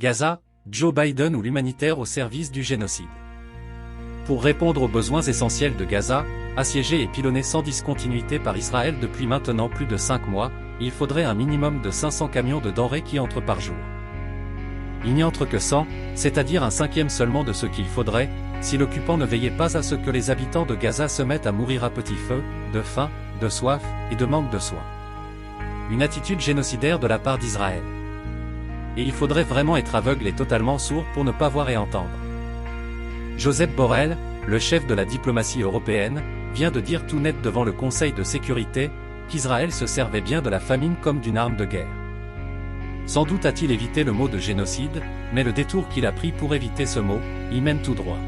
Gaza, Joe Biden ou l'humanitaire au service du génocide. Pour répondre aux besoins essentiels de Gaza, assiégée et pilonnée sans discontinuité par Israël depuis maintenant plus de 5 mois, il faudrait un minimum de 500 camions de denrées qui entrent par jour. Il n'y entre que 100, c'est-à-dire un cinquième seulement de ce qu'il faudrait, si l'occupant ne veillait pas à ce que les habitants de Gaza se mettent à mourir à petit feu, de faim, de soif, et de manque de soins. Une attitude génocidaire de la part d'Israël. Et il faudrait vraiment être aveugle et totalement sourd pour ne pas voir et entendre. Josep Borrell, le chef de la diplomatie européenne, vient de dire tout net devant le Conseil de sécurité, qu'Israël se servait bien de la famine comme d'une arme de guerre. Sans doute a-t-il évité le mot de génocide, mais le détour qu'il a pris pour éviter ce mot, y mène tout droit.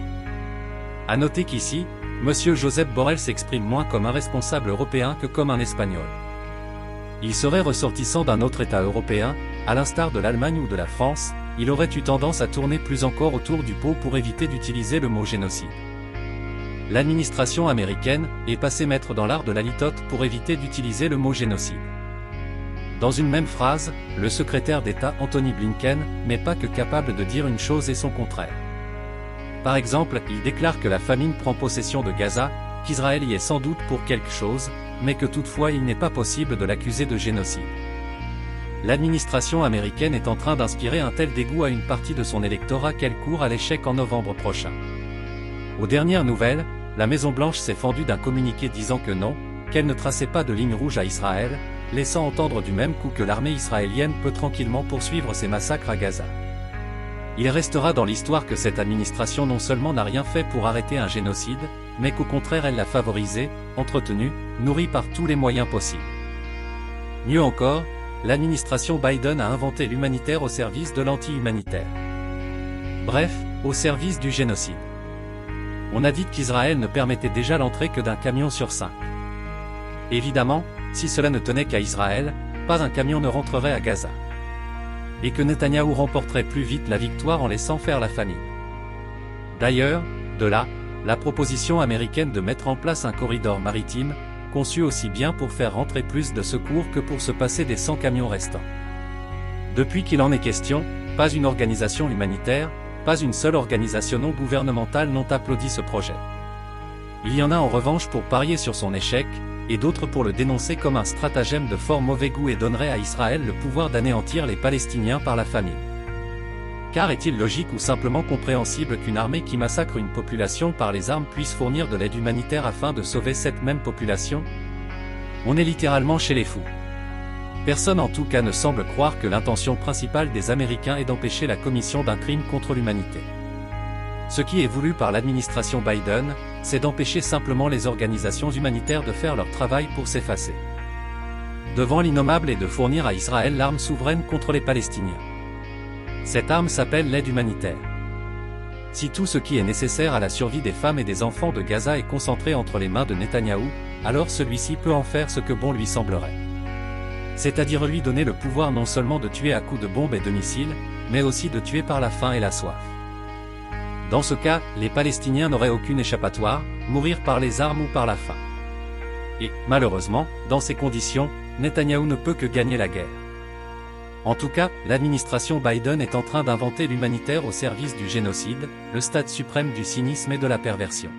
À noter qu'ici, M. Josep Borrell s'exprime moins comme un responsable européen que comme un Espagnol. Il serait ressortissant d'un autre État européen, à l'instar de l'Allemagne ou de la France, il aurait eu tendance à tourner plus encore autour du pot pour éviter d'utiliser le mot génocide. L'administration américaine est passée maître dans l'art de la litote pour éviter d'utiliser le mot génocide. Dans une même phrase, le secrétaire d'État Anthony Blinken n'est pas que capable de dire une chose et son contraire. Par exemple, il déclare que la famine prend possession de Gaza, qu'Israël y est sans doute pour quelque chose, mais que toutefois il n'est pas possible de l'accuser de génocide. L'administration américaine est en train d'inspirer un tel dégoût à une partie de son électorat qu'elle court à l'échec en novembre prochain. Aux dernières nouvelles, la Maison-Blanche s'est fendue d'un communiqué disant que non, qu'elle ne traçait pas de ligne rouge à Israël, laissant entendre du même coup que l'armée israélienne peut tranquillement poursuivre ses massacres à Gaza. Il restera dans l'histoire que cette administration non seulement n'a rien fait pour arrêter un génocide, mais qu'au contraire elle l'a favorisé, entretenu, nourri par tous les moyens possibles. Mieux encore, l'administration Biden a inventé l'humanitaire au service de l'anti-humanitaire. Bref, au service du génocide. On a dit qu'Israël ne permettait déjà l'entrée que d'un camion sur 5. Évidemment, si cela ne tenait qu'à Israël, pas un camion ne rentrerait à Gaza. Et que Netanyahou remporterait plus vite la victoire en laissant faire la famine. D'ailleurs, de là, la proposition américaine de mettre en place un corridor maritime, conçu aussi bien pour faire rentrer plus de secours que pour se passer des 100 camions restants. Depuis qu'il en est question, pas une organisation humanitaire, pas une seule organisation non gouvernementale n'ont applaudi ce projet. Il y en a en revanche pour parier sur son échec, et d'autres pour le dénoncer comme un stratagème de fort mauvais goût et donnerait à Israël le pouvoir d'anéantir les Palestiniens par la famine. Car est-il logique ou simplement compréhensible qu'une armée qui massacre une population par les armes puisse fournir de l'aide humanitaire afin de sauver cette même population? On est littéralement chez les fous. Personne en tout cas ne semble croire que l'intention principale des Américains est d'empêcher la commission d'un crime contre l'humanité. Ce qui est voulu par l'administration Biden, c'est d'empêcher simplement les organisations humanitaires de faire leur travail pour s'effacer devant l'innommable et de fournir à Israël l'arme souveraine contre les Palestiniens. Cette arme s'appelle l'aide humanitaire. Si tout ce qui est nécessaire à la survie des femmes et des enfants de Gaza est concentré entre les mains de Netanyahou, alors celui-ci peut en faire ce que bon lui semblerait. C'est-à-dire lui donner le pouvoir non seulement de tuer à coups de bombes et de missiles, mais aussi de tuer par la faim et la soif. Dans ce cas, les Palestiniens n'auraient aucune échappatoire, mourir par les armes ou par la faim. Et, malheureusement, dans ces conditions, Netanyahou ne peut que gagner la guerre. En tout cas, l'administration Biden est en train d'inventer l'humanitaire au service du génocide, le stade suprême du cynisme et de la perversion.